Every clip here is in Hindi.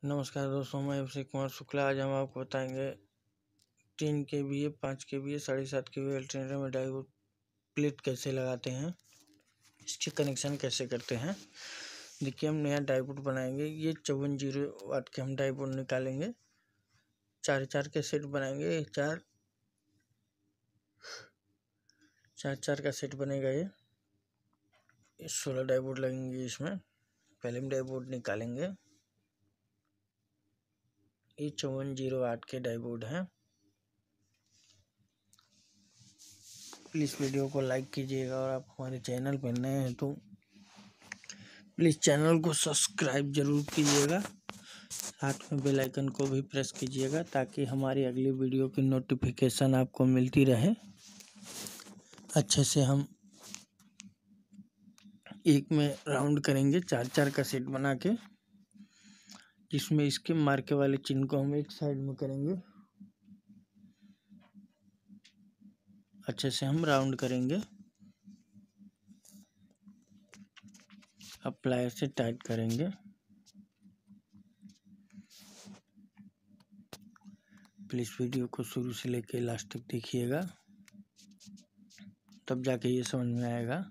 नमस्कार दोस्तों, मैं अभिषेक कुमार शुक्ला। आज हम आपको बताएंगे 3 kVA, 5 kVA, 7.5 kVA अल्टरनेटर में डायोड प्लेट कैसे लगाते हैं, इसके कनेक्शन कैसे करते हैं। देखिए, हम नया डायोड बनाएंगे। ये 54 वाट के हम डायोड निकालेंगे। 4 के सेट बनाएंगे। चार का सेट बनेगा। ये 16 डायोड लगेंगे इसमें। पहले हम डायोड निकालेंगे। ये 54 वाट के डायोड हैं। प्लीज़ वीडियो को लाइक कीजिएगा और आप हमारे चैनल पर नए हैं तो प्लीज़ चैनल को सब्सक्राइब जरूर कीजिएगा। साथ में बेल आइकन को भी प्रेस कीजिएगा ताकि हमारी अगली वीडियो की नोटिफिकेशन आपको मिलती रहे। अच्छे से हम एक में राउंड करेंगे। 4 का सेट बना के, जिसमें इसके मार्के वाले चिन्ह को हम एक साइड में करेंगे। अच्छे से हम राउंड करेंगे। अब प्लायर से टाइट करेंगे। प्लीज़ वीडियो को शुरू से लेकर लास्ट तक देखिएगा, तब जाके ये समझ में आएगा।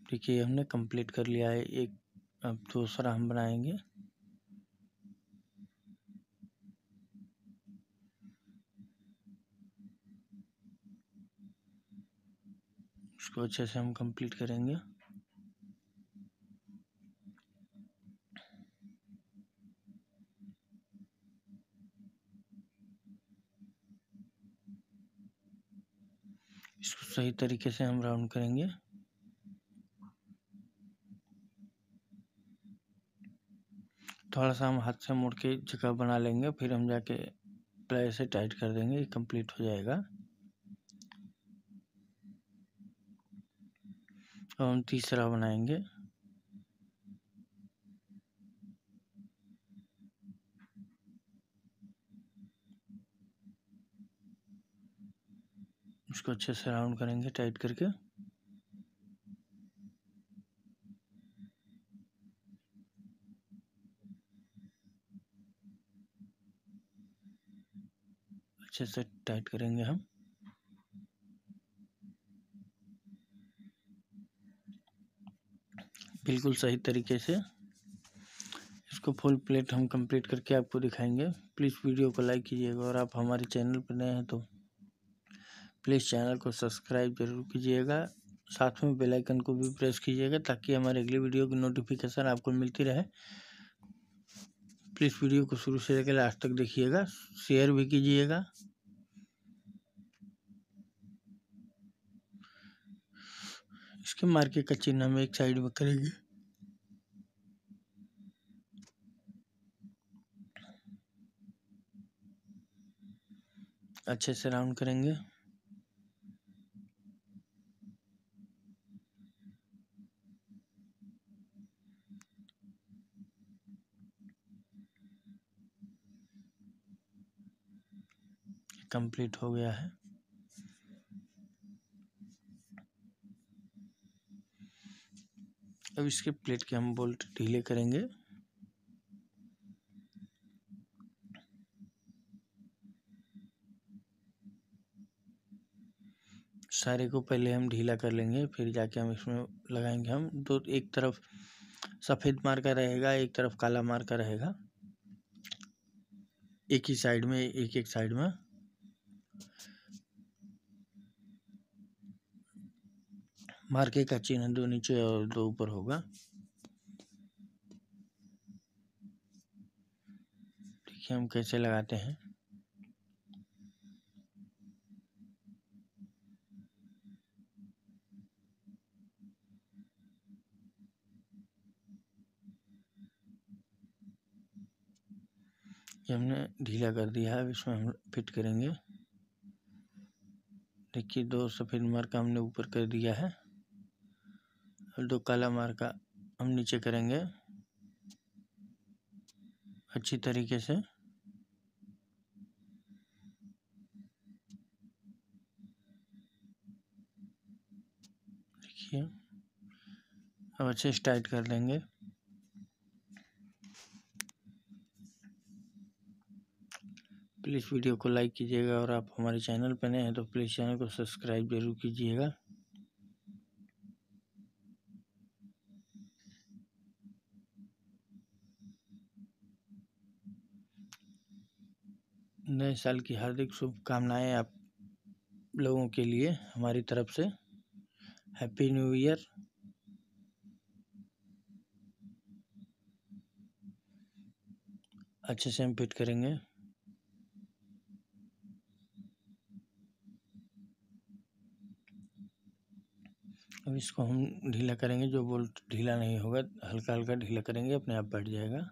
देखिए, हमने कंप्लीट कर लिया है एक। अब दूसरा हम बनाएंगे। इसको अच्छे से हम कंप्लीट करेंगे। इसको सही तरीके से हम राउंड करेंगे। थोड़ा सा हम हाथ से मोड़ के जगह बना लेंगे, फिर हम जाके प्लाई से टाइट कर देंगे। कंप्लीट हो जाएगा। अब हम तीसरा बनाएंगे। इसको अच्छे से राउंड करेंगे टाइट करके। अच्छे से टाइट करेंगे हम। बिल्कुल सही तरीके से इसको फुल प्लेट हम कंप्लीट करके आपको दिखाएंगे। प्लीज़ वीडियो को लाइक कीजिएगा और आप हमारे चैनल पर नए हैं तो प्लीज़ चैनल को सब्सक्राइब जरूर कीजिएगा। साथ में बेल आइकन को भी प्रेस कीजिएगा ताकि हमारी अगली वीडियो की नोटिफिकेशन आपको मिलती रहे। प्लीज़ वीडियो को शुरू से लेकर लास्ट तक देखिएगा। शेयर भी कीजिएगा। इसके मार्के का चिन्ह हम एक साइड में करेंगे। अच्छे से राउंड करेंगे। कंप्लीट हो गया है। अब इसके प्लेट के हम बोल्ट ढीले करेंगे। सारे को पहले हम ढीला कर लेंगे, फिर जाके हम इसमें लगाएंगे। हम दो, एक तरफ सफ़ेद मार्का रहेगा, एक तरफ काला मार्का रहेगा। एक ही साइड में, एक साइड में मार्के का चिन्ह 2 नीचे और 2 ऊपर होगा। देखिए हम कैसे लगाते हैं। ये हमने ढीला कर दिया है। अब इसमें हम फिट करेंगे। देखिए, 2 सफ़ेद मार्का हमने ऊपर कर दिया है और 2 काला मार्का हम नीचे करेंगे अच्छी तरीके से। देखिए, अब अच्छे से टाइट कर देंगे। प्लीज़ वीडियो को लाइक कीजिएगा और आप हमारे चैनल पर नए हैं तो प्लीज़ चैनल को सब्सक्राइब जरूर कीजिएगा। नए साल की हार्दिक शुभकामनाएं आप लोगों के लिए हमारी तरफ से। Happy new year. अच्छे से हम फिट करेंगे। अब इसको हम ढीला करेंगे, जो बोल्ट ढीला नहीं होगा, हल्का हल्का ढीला करेंगे, अपने आप बैठ जाएगा।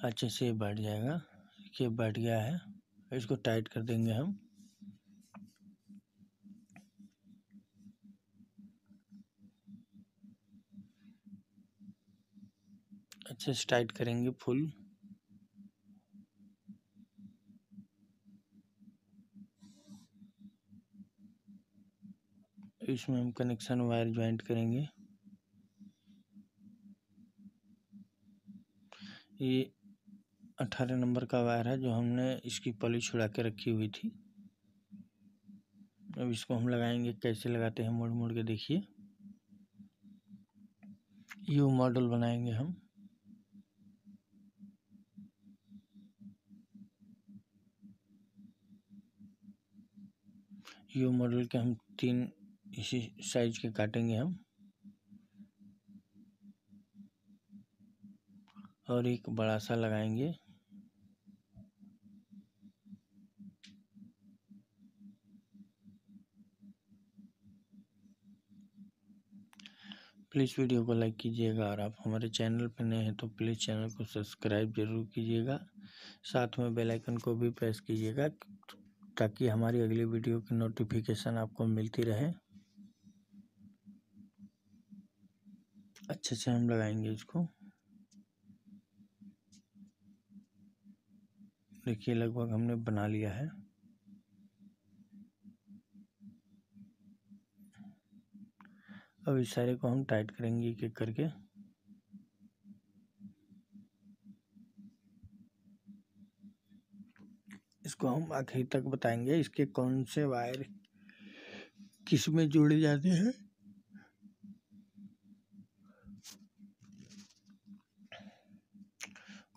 अच्छे से बैठ जाएगा। देखिए बैठ गया है। इसको टाइट कर देंगे हम। अच्छे से टाइट करेंगे फुल। इसमें हम कनेक्शन वायर ज्वाइंट करेंगे। ये 18 नंबर का वायर है जो हमने इसकी पॉलिश छुड़ा के रखी हुई थी। अब इसको हम लगाएंगे। कैसे लगाते हैं मोड़ मोड़ के देखिए। यू मॉडल बनाएंगे हम। यू मॉडल के हम 3 इसी साइज के काटेंगे हम, और एक बड़ा सा लगाएंगे। प्लीज़ वीडियो को लाइक कीजिएगा और आप हमारे चैनल पर नए हैं तो प्लीज़ चैनल को सब्सक्राइब जरूर कीजिएगा। साथ में बेल आइकन को भी प्रेस कीजिएगा ताकि हमारी अगली वीडियो की नोटिफिकेशन आपको मिलती रहे। अच्छे से हम लगाएंगे इसको। देखिए लगभग हमने बना लिया है। अब इस सारे को हम टाइट करेंगे एक एक करके। इसको हम आखिर तक बताएंगे इसके कौन से वायर किस में जोड़े जाते हैं।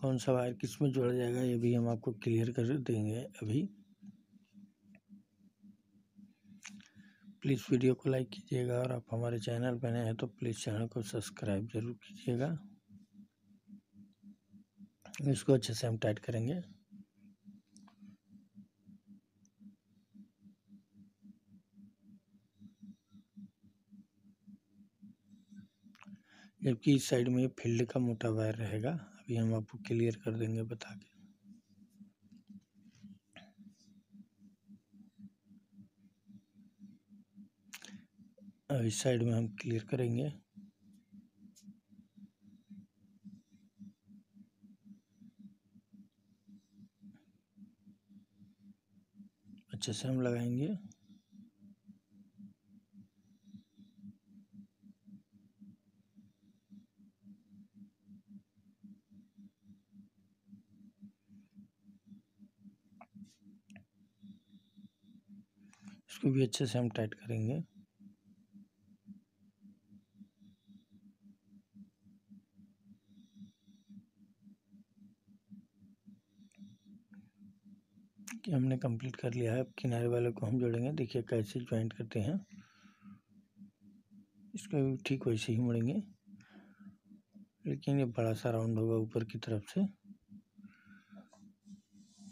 कौन सा वायर किस में जोड़ा जाएगा ये भी हम आपको क्लियर कर देंगे अभी। प्लीज़ वीडियो को लाइक कीजिएगा और आप हमारे चैनल पर नए हैं तो प्लीज़ चैनल को सब्सक्राइब जरूर कीजिएगा। इसको अच्छे से हम टाइट करेंगे। जबकि इस साइड में फील्ड का मोटा वायर रहेगा। अभी हम आपको क्लियर कर देंगे बता के। अब इस साइड में हम क्लियर करेंगे। अच्छे से हम लगाएंगे। इसको भी अच्छे से हम टाइट करेंगे। कि हमने कंप्लीट कर लिया है। अब किनारे वाले को हम जोड़ेंगे। देखिए कैसे ज्वाइंट करते हैं। इसको भी ठीक वैसे ही मुड़ेंगे, लेकिन ये बड़ा सा राउंड होगा ऊपर की तरफ से।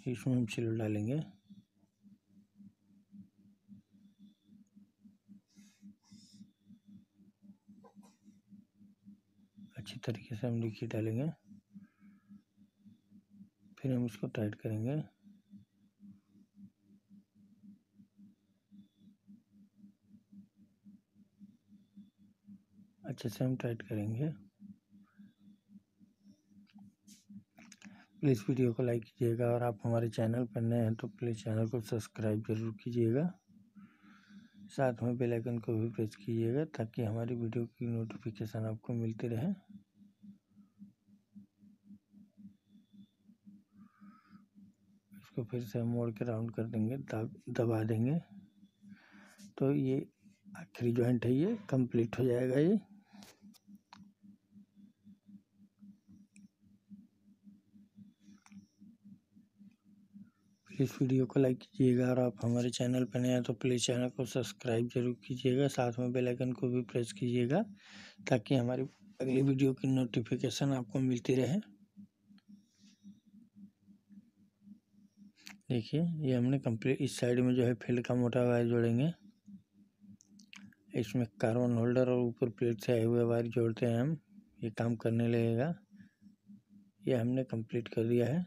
इसमें हम सिल डालेंगे। अच्छी तरीके से हम देखिए डालेंगे। फिर हम इसको टाइट करेंगे। अच्छे से हम टाइट करेंगे। प्लीज़ वीडियो को लाइक कीजिएगा और आप हमारे चैनल पर नए हैं तो प्लीज़ चैनल को सब्सक्राइब जरूर कीजिएगा। साथ में बेल आइकन को भी प्रेस कीजिएगा ताकि हमारी वीडियो की नोटिफिकेशन आपको मिलती रहे। इसको फिर से हम मोड़ के राउंड कर देंगे, दबा देंगे तो ये आखिरी जॉइंट है, ये कंप्लीट हो जाएगा। ये प्लीज़ वीडियो को लाइक कीजिएगा और आप हमारे चैनल पर नए हैं तो प्लीज़ चैनल को सब्सक्राइब जरूर कीजिएगा। साथ में बेल आइकन को भी प्रेस कीजिएगा ताकि हमारी अगली वीडियो की नोटिफिकेशन आपको मिलती रहे। देखिए ये हमने कंप्लीट, इस साइड में जो है फील्ड का मोटा वायर जोड़ेंगे, इसमें कार्बन होल्डर और ऊपर प्लेट से आए हुए वायर जोड़ते हैं हम, ये काम करने लगेगा। ये हमने कंप्लीट कर दिया है।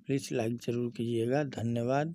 प्लीज़ लाइक ज़रूर कीजिएगा। धन्यवाद।